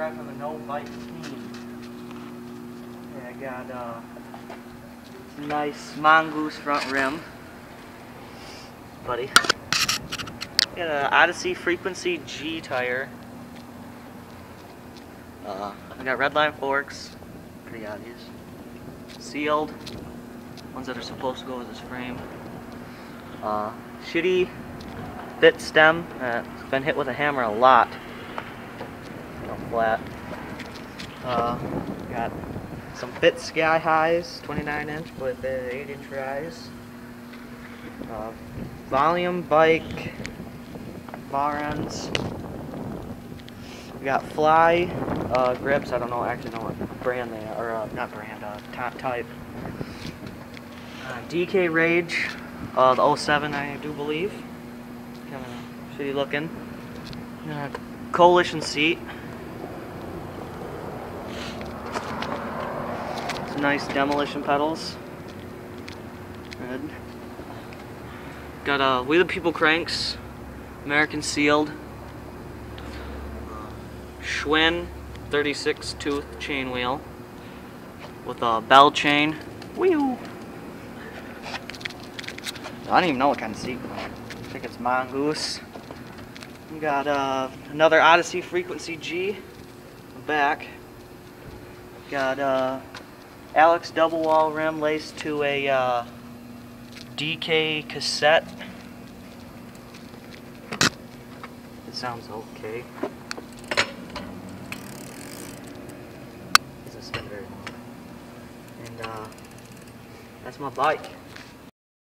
repping the No Bite team. Yeah, I got nice Mongoose front rim, buddy. Got an Odyssey Frequency G tire. I got Redline forks, pretty obvious. Sealed, ones that are supposed to go with this frame. Shitty bit stem, it's been hit with a hammer a lot. Flat. Got some Bit Sky Highs, 29-inch with 8-inch rise. Volume bike bar ends. We got Fly grips. I don't know what brand they are, or not brand, type. DK Rage, the 07, I do believe. Kind of shitty looking. Coalition seat. Some nice demolition pedals. Good. Got We the People cranks, American sealed. Schwinn 36 tooth chain wheel with a bell chain. Wheel. I don't even know what kind of seat. I think it's Mongoose. We got another Odyssey Frequency G back. Got Alex double wall rim laced to a DK cassette. It sounds okay. Doesn't spin very long. And that's my bike.